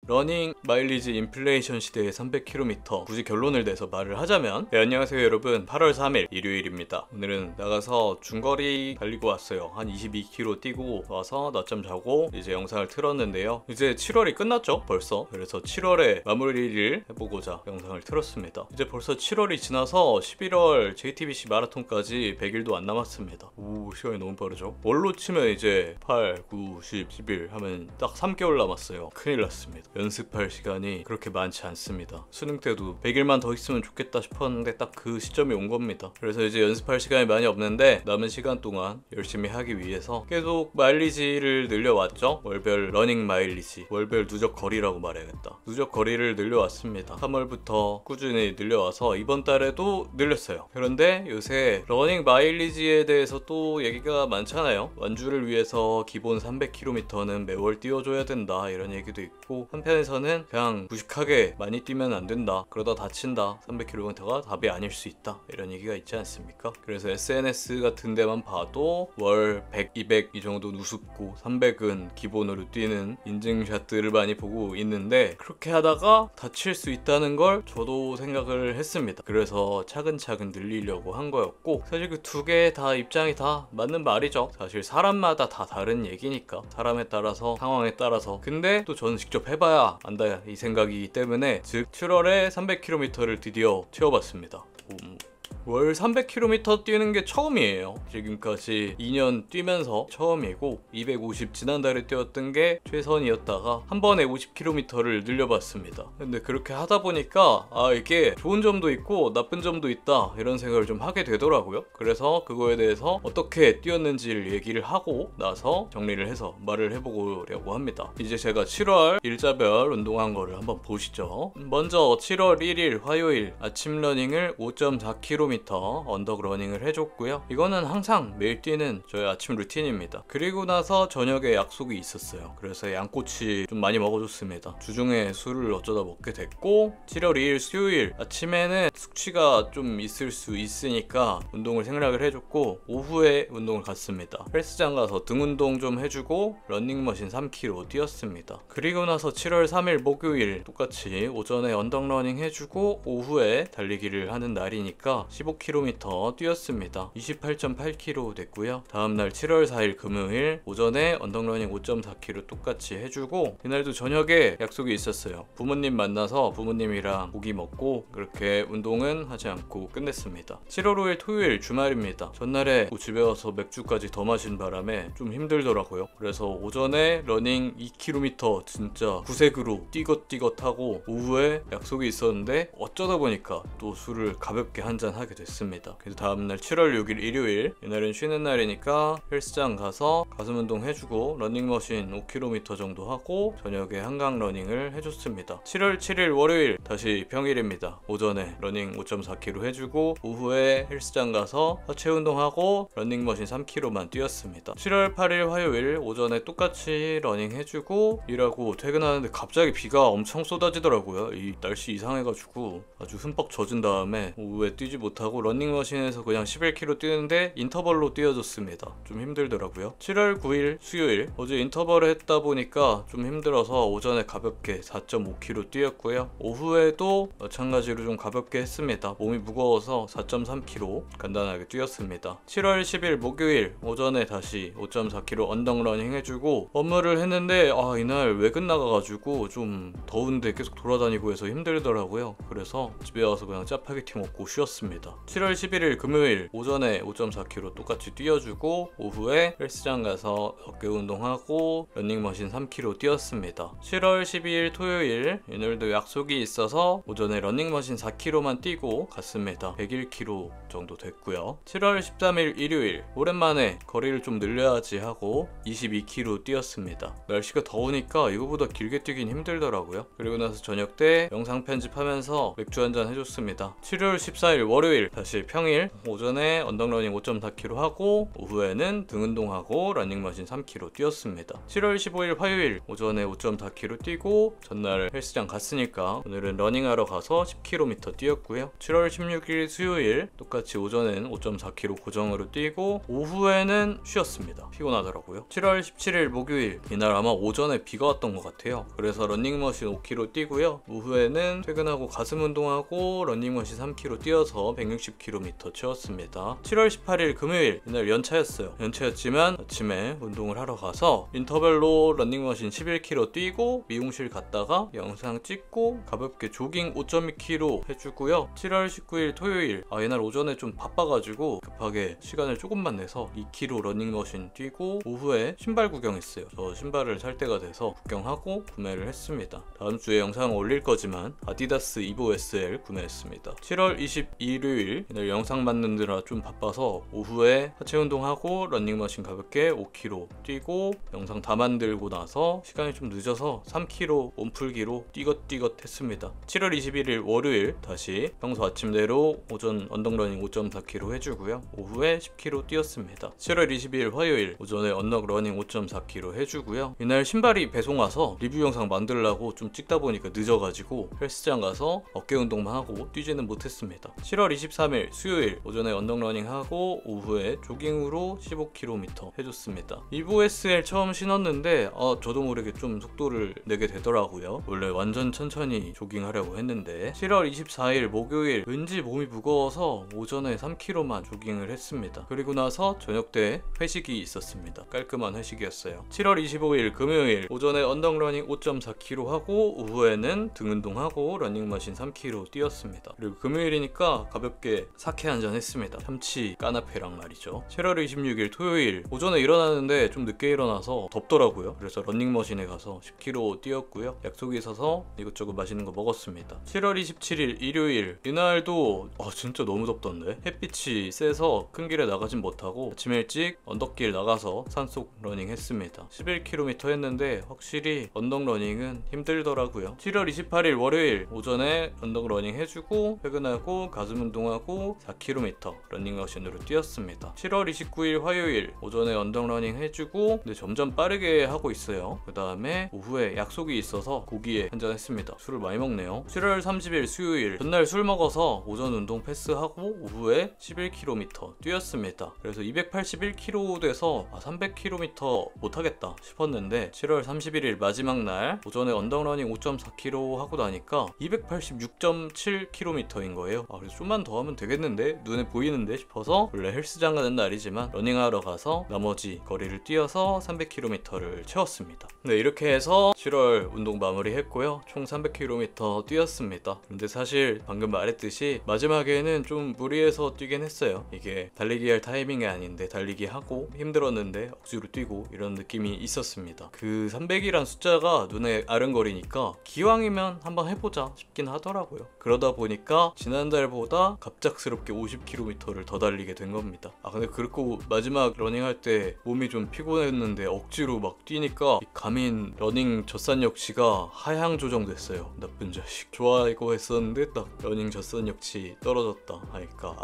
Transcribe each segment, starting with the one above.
러닝 마일리지 인플레이션 시대의 300km, 굳이 결론을 내서 말을 하자면, 네, 안녕하세요 여러분. 8월 3일 일요일입니다. 오늘은 나가서 중거리 달리고 왔어요. 한 22km 뛰고 와서 낮잠 자고 이제 영상을 틀었는데요. 이제 7월이 끝났죠 벌써. 그래서 7월에 마무리를 해보고자 영상을 틀었습니다. 이제 벌써 7월이 지나서 11월 JTBC 마라톤까지 100일도 안 남았습니다. 오, 시간이 너무 빠르죠. 월로 치면 이제 8, 9, 10, 11 하면 딱 3개월 남았어요. 큰일 났습니다. 연습할 시간이 그렇게 많지 않습니다. 수능 때도 100일만 더 있으면 좋겠다 싶었는데 딱 그 시점이 온 겁니다. 그래서 이제 연습할 시간이 많이 없는데 남은 시간 동안 열심히 하기 위해서 계속 마일리지를 늘려왔죠. 월별 러닝 마일리지, 월별 누적 거리라고 말해야겠다. 누적 거리를 늘려왔습니다. 3월부터 꾸준히 늘려와서 이번 달에도 늘렸어요. 그런데 요새 러닝 마일리지에 대해서 또 얘기가 많잖아요. 완주를 위해서 기본 300km는 매월 뛰어줘야 된다 이런 얘기도 있고, 한편에서는 그냥 무식하게 많이 뛰면 안 된다, 그러다 다친다, 300km가 답이 아닐 수 있다 이런 얘기가 있지 않습니까? 그래서 SNS 같은 데만 봐도 월 100, 200 이 정도 우습고 300은 기본으로 뛰는 인증샷들을 많이 보고 있는데, 그렇게 하다가 다칠 수 있다는 걸 저도 생각을 했습니다. 그래서 차근차근 늘리려고 한 거였고, 사실 그 두 개 다 입장이 다 맞는 말이죠. 사실 사람마다 다 다른 얘기니까, 사람에 따라서 상황에 따라서. 근데 또 저는 직접 해봐야 안다 이 생각이기 때문에, 즉 7월에 300km를 드디어 채워봤습니다. 월 300km 뛰는 게 처음이에요. 지금까지 2년 뛰면서 처음이고, 250 지난달에 뛰었던 게 최선이었다가 한 번에 50km를 늘려봤습니다. 근데 그렇게 하다 보니까 이게 좋은 점도 있고 나쁜 점도 있다 이런 생각을 좀 하게 되더라고요. 그래서 그거에 대해서 어떻게 뛰었는지를 얘기를 하고 나서 정리를 해서 말을 해보려고 합니다. 이제 제가 7월 일자별 운동한 거를 한번 보시죠. 먼저 7월 1일 화요일 아침 러닝을 5.4km 언덕 러닝을 해줬고요. 이거는 항상 매일 뛰는 저의 아침 루틴입니다. 그리고 나서 저녁에 약속이 있었어요. 그래서 양꼬치 좀 많이 먹어줬습니다. 주중에 술을 어쩌다 먹게 됐고, 7월 2일 수요일 아침에는 숙취가 좀 있을 수 있으니까 운동을 생략을 해줬고, 오후에 운동을 갔습니다. 헬스장 가서 등 운동 좀 해주고 러닝머신 3km 뛰었습니다. 그리고 나서 7월 3일 목요일 똑같이 오전에 언덕 러닝 해주고 오후에 달리기를 하는 날이니까 15km 뛰었습니다. 28.8km 됐고요. 다음날 7월 4일 금요일 오전에 언덕러닝 5.4km 똑같이 해주고, 그날도 저녁에 약속이 있었어요. 부모님 만나서 부모님이랑 고기 먹고 그렇게 운동은 하지 않고 끝냈습니다. 7월 5일 토요일 주말입니다. 전날에 집에 와서 맥주까지 더 마신 바람에 좀 힘들더라고요. 그래서 오전에 러닝 2km 진짜 구색으로 띠것띠것하고, 오후에 약속이 있었는데 어쩌다 보니까 또 술을 가볍게 한잔 하게 됐습니다. 그래서 다음날 7월 6일 일요일, 이날은 쉬는 날이니까 헬스장 가서 가슴 운동 해주고 러닝머신 5km 정도 하고 저녁에 한강 러닝을 해줬습니다. 7월 7일 월요일 다시 평일입니다. 오전에 러닝 5.4km 해주고 오후에 헬스장 가서 하체 운동하고 러닝머신 3km만 뛰었습니다. 7월 8일 화요일 오전에 똑같이 러닝 해주고 일하고 퇴근하는데 갑자기 비가 엄청 쏟아지더라고요. 이 날씨 이상해가지고 아주 흠뻑 젖은 다음에 오후에 뛰지 못하고 러닝머신에서 그냥 11km 뛰는데 인터벌로 뛰어줬습니다. 좀 힘들더라고요. 7월 9일 수요일 어제 인터벌을 했다 보니까 좀 힘들어서 오전에 가볍게 4.5km 뛰었고요. 오후에도 마찬가지로 좀 가볍게 했습니다. 몸이 무거워서 4.3km 간단하게 뛰었습니다. 7월 10일 목요일 오전에 다시 5.4km 언덕 러닝 해주고 업무를 했는데 이날 외근 나가가지고 좀 더운데 계속 돌아다니고 해서 힘들더라고요. 그래서 집에 와서 그냥 짜파게티 먹고 쉬었습니다. 7월 11일 금요일 오전에 5.4km 똑같이 뛰어주고 오후에 헬스장 가서 어깨 운동하고 러닝머신 3km 뛰었습니다. 7월 12일 토요일 오늘도 약속이 있어서 오전에 러닝머신 4km만 뛰고 갔습니다. 101km 정도 됐고요. 7월 13일 일요일 오랜만에 거리를 좀 늘려야지 하고 22km 뛰었습니다. 날씨가 더우니까 이거보다 길게 뛰긴 힘들더라고요. 그리고 나서 저녁 때 영상 편집하면서 맥주 한잔 해줬습니다. 7월 14일 월요일 화요일 다시 평일 오전에 언덕러닝 5.4km 하고 오후에는 등 운동하고 러닝머신 3km 뛰었습니다. 7월 15일 화요일 오전에 5.4km 뛰고 전날 헬스장 갔으니까 오늘은 러닝하러 가서 10km 뛰었고요. 7월 16일 수요일 똑같이 오전엔 5.4km 고정으로 뛰고 오후에는 쉬었습니다. 피곤하더라고요. 7월 17일 목요일 이날 아마 오전에 비가 왔던 것 같아요. 그래서 러닝머신 5km 뛰고요. 오후에는 퇴근하고 가슴 운동하고 러닝머신 3km 뛰어서 160km 채웠습니다. 7월 18일 금요일 이날 연차였어요. 연차였지만 아침에 운동을 하러 가서 인터벌로 러닝머신 11km 뛰고 미용실 갔다가 영상 찍고 가볍게 조깅 5.2km 해주고요. 7월 19일 토요일 이날 오전에 좀 바빠가지고 급하게 시간을 조금만 내서 2km 러닝머신 뛰고 오후에 신발 구경했어요. 저 신발을 살 때가 돼서 구경하고 구매를 했습니다. 다음 주에 영상 올릴 거지만 아디다스 이보 SL 구매했습니다. 7월 22일 일요일 이날 영상 만드느라 좀 바빠서 오후에 하체 운동하고 러닝머신 가볍게 5km 뛰고 영상 다 만들고 나서 시간이 좀 늦어서 3km 몸풀기로 띠것띠것 했습니다. 7월 21일 월요일 다시 평소 아침대로 오전 언덕러닝 5.4km 해주고요. 오후에 10km 뛰었습니다. 7월 22일 화요일 오전에 언덕러닝 5.4km 해주고요. 이날 신발이 배송 와서 리뷰 영상 만들려고 좀 찍다 보니까 늦어가지고 헬스장 가서 어깨 운동만 하고 뛰지는 못했습니다. 7월 23일 수요일 오전에 언덕러닝 하고 오후에 조깅으로 15km 해줬습니다. 이보 SL 처음 신었는데 저도 모르게 좀 속도를 내게 되더라고요. 원래 완전 천천히 조깅하려고 했는데 7월 24일 목요일 왠지 몸이 무거워서 오전에 3km만 조깅을 했습니다. 그리고 나서 저녁 때 회식이 있었습니다. 깔끔한 회식이었어요. 7월 25일 금요일 오전에 언덕러닝 5.4km 하고 오후에는 등 운동하고 러닝머신 3km 뛰었습니다. 그리고 금요일이니까 가볍게 사케 한잔 했습니다. 참치 까나페랑 말이죠. 7월 26일 토요일 오전에 일어나는데 좀 늦게 일어나서 덥더라고요. 그래서 러닝머신에 가서 10km 뛰었고요. 약속이 있어서 이것저것 맛있는 거 먹었습니다. 7월 27일 일요일 이날도 진짜 너무 덥던데 햇빛이 세서 큰 길에 나가진 못하고 아침 일찍 언덕길 나가서 산속 러닝 했습니다. 11km 했는데 확실히 언덕러닝은 힘들더라고요. 7월 28일 월요일 오전에 언덕러닝 해주고 퇴근하고 가슴 운동하고 4km 러닝머신으로 뛰었습니다. 7월 29일 화요일 오전에 언덕러닝 해주고 근데 점점 빠르게 하고 있어요. 그 다음에 오후에 약속이 있어서 고기에 한잔 했습니다. 술을 많이 먹네요. 7월 30일 수요일 전날 술 먹어서 오전 운동 패스하고 오후에 11km 뛰었습니다. 그래서 281km 돼서 300km 못하겠다 싶었는데 7월 31일 마지막 날 오전에 언덕러닝 5.4km 하고 나니까 286.7km인 거예요. 그래서 좀만 더 하면 되겠는데 눈에 보이는데 싶어서 원래 헬스장 가는 날이지만 러닝하러 가서 나머지 거리를 뛰어서 300km를 채웠습니다. 네, 이렇게 해서 7월 운동 마무리했고요. 총 300km 뛰었습니다. 근데 사실 방금 말했듯이 마지막에는 좀 무리해서 뛰긴 했어요. 이게 달리기 할 타이밍이 아닌데 달리기 하고 힘들었는데 억지로 뛰고 이런 느낌이 있었습니다. 그 300이란 숫자가 눈에 아른거리니까 기왕이면 한번 해보자 싶긴 하더라고요. 그러다 보니까 지난달보다 갑작스럽게 50km를 더 달리게 된 겁니다. 근데 그렇고 마지막 러닝할 때 몸이 좀 피곤했는데 억지로 막 뛰니까 이 가민 러닝 젖산역치가 하향 조정됐어요. 나쁜 자식. 좋아하고 했었는데 딱 러닝 젖산역치 떨어졌다 하니까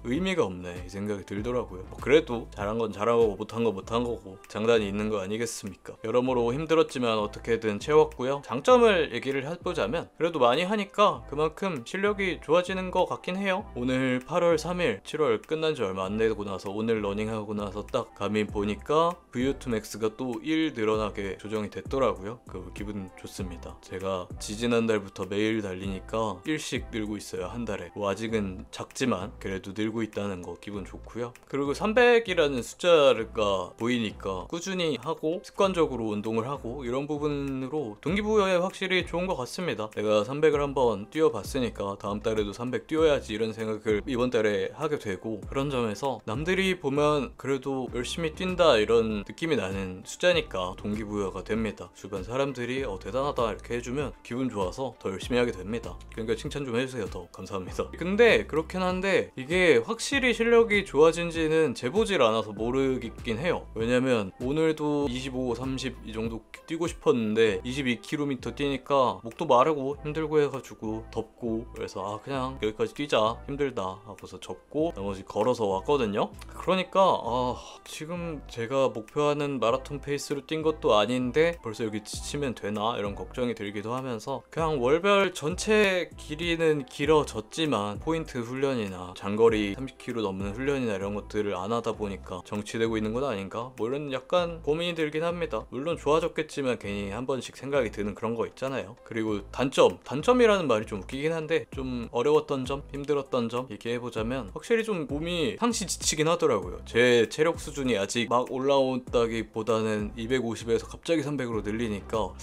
의미가 없네 이 생각이 들더라고요. 그래도 잘한 건 잘하고 못한 건 못한 거고 장단이 있는 거 아니겠습니까? 여러모로 힘들었지만 어떻게든 채웠고요. 장점을 얘기를 해보자면 그래도 많이 하니까 그만큼 실력이 좋아지는 것 같긴 해요. 오늘 8월 3일 7월 끝난 지 얼마 안 되고 나서 오늘 러닝하고 나서 딱 가민 보니까 VO2 max가 또 1 늘어나게 조정이 됐더라고요. 그 기분 좋습니다. 제가 지지난달부터 매일 달리니까 1씩 늘고 있어요. 한 달에. 아직은 작지만 그래도 늘고 있다는 거 기분 좋고요. 그리고 300이라는 숫자가 보이니까 꾸준히 하고 습관적으로 운동을 하고 이런 부분으로 동기부여에 확실히 좋은 것 같습니다. 내가 300을 한번 뛰어봤으니까 다음 달에도 300 뛰어야지 이런 생각을 이번 달에 하게 되고 그런 점에서 남들이 보면 그래도 열심히 뛴다 이런 느낌이 나는 숫자니까 동기부여가 됩니다. 주변 사람들이 대단하다 이렇게 해주면 기분 좋아서 더 열심히 하게 됩니다. 그러니까 칭찬 좀 해주세요. 더 감사합니다. 근데 그렇긴 한데 이게 확실히 실력이 좋아진지는 재보질 않아서 모르겠긴 해요. 왜냐면 오늘도 25, 30 이 정도 뛰고 싶었는데 22km 뛰니까 목도 마르고 힘들고 해가지고 덥고 그래서 그냥 여기까지 뛰자 힘들다 하고서 접고 나머지 걸어서 왔거든요. 그러니까 지금 제가 목표하는 마라톤 페이스로 뛴 것도 아닌데 벌써 여기 지치면 되나 이런 걱정이 들기도 하면서 그냥 월별 전체 길이는 길어졌지만 포인트 훈련이나 장거리 30km 넘는 훈련이나 이런 것들을 안 하다 보니까 정치되고 있는 건 아닌가 뭐 이런 약간 고민이 들긴 합니다. 물론 좋아졌겠지만 괜히 한 번씩 생각이 드는 그런 거 있잖아요. 그리고 단점이라는 말이 좀 웃기긴 한데 좀 어려웠던 점, 힘들었던 점 얘기해보자면 확실히 좀 몸이 상시 지치긴 하더라고요. 제 체력 수준이 아직 막 올라온다기보다는 250에서 갑자기 300으로 늘리니까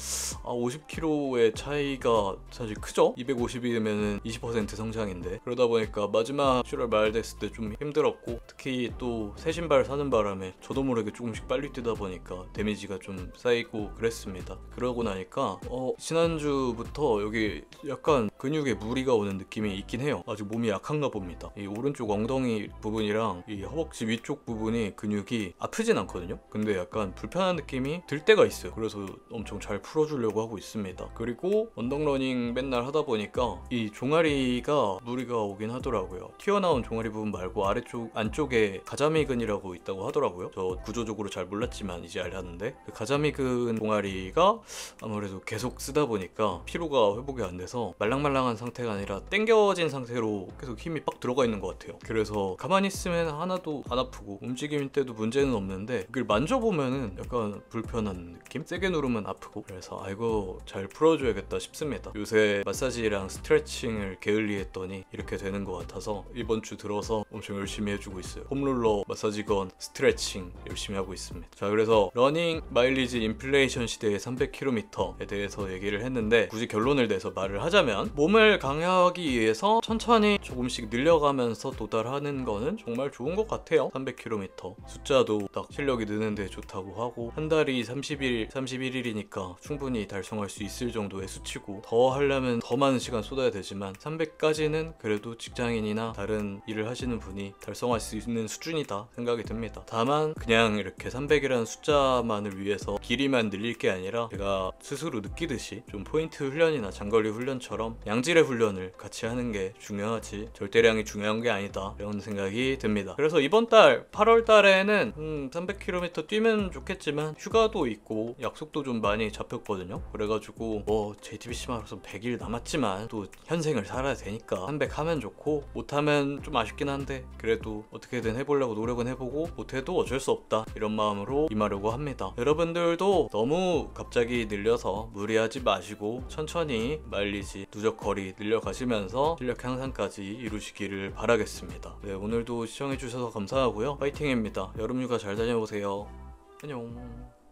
50kg의 차이가 사실 크죠? 250이면 20% 성장인데 그러다 보니까 마지막 7월 말 됐을 때 좀 힘들었고 특히 또 새 신발 사는 바람에 저도 모르게 조금씩 빨리 뛰다 보니까 데미지가 좀 쌓이고 그랬습니다. 그러고 나니까 지난주부터 여기 약간 근육에 무리가 오는 느낌이 있긴 해요. 아직 몸이 약한가 봅니다. 이 오른쪽 엉덩이 부분이랑 이 허벅지 위쪽 부분이 근육이 아프진 않거든요. 근데 약간 불편한 느낌이 들 때가 있어요. 그래서 엄청 잘 풀어주려고 하고 있습니다. 그리고 언덕러닝 맨날 하다 보니까 이 종아리가 무리가 오긴 하더라고요. 튀어나온 종아리 부분 말고 아래쪽 안쪽에 가자미근이라고 있다고 하더라고요. 저 구조적으로 잘 몰랐지만 이제 알았는데 그 가자미근 종아리가 아무래도 계속 쓰다 보니까 피로가 회복이 안 돼서 말랑말랑한 상태가 아니라 땡겨진 상태로 계속 힘이 빡 들어가 있는 것 같아요. 그래서 가만히 있으면 하나도 안 아프고 움직임 때도 문제는 없는데 그걸 만져보면은 약간 불편한 느낌? 세게 누르면 아프고 그래서 이거 잘 풀어줘야겠다 싶습니다. 요새 마사지랑 스트레칭을 게을리했더니 이렇게 되는 것 같아서 이번 주 들어서 엄청 열심히 해주고 있어요. 홈롤러, 마사지건, 스트레칭 열심히 하고 있습니다. 자, 그래서 러닝 마일리지 인플레이션 시대의 300km에 대해서 얘기를 했는데 굳이 결론을 내서 말을 하자면 몸을 강화하기 위해서 천천히 조금씩 늘려가면서 도달하는 거는 정말 좋은 것 같아요. 300km 숫자도 딱 실력이 느는데 좋다고 하고 한 달이 31일이니까 충분히 달성할 수 있을 정도의 수치고 더 하려면 더 많은 시간 쏟아야 되지만 300까지는 그래도 직장인이나 다른 일을 하시는 분이 달성할 수 있는 수준이다 생각이 듭니다. 다만 그냥 이렇게 300이라는 숫자만을 위해서 길이만 늘릴 게 아니라 제가 스스로 느끼듯이 좀 포인트 훈련이나 장거리 훈련처럼 양질의 훈련을 같이 하는 게 중요하지 절대량이 중요한 게 아니다 이런 생각이 듭니다. 그래서 이번 달 8월 달에는 300km 뛰면 좋겠지만 휴가도 있고 약속도 좀 많이 잡혔거든요. 그래가지고 JTBC 마라톤 100일 남았지만 또 현생을 살아야 되니까 300 하면 좋고 못하면 좀 아쉽긴 한데 그래도 어떻게든 해보려고 노력은 해보고 못해도 어쩔 수 없다 이런 마음으로 임하려고 합니다. 여러분들도 너무 갑자기 늘려서 무리하지 마시고 천천히 마일리지 누적 거리 늘려가시면서 실력 향상까지 이루시기를 바라겠습니다. 네, 오늘도 시청해주셔서 감사하고요. 파이팅입니다. 여름휴가 잘 다녀오세요. 안녕.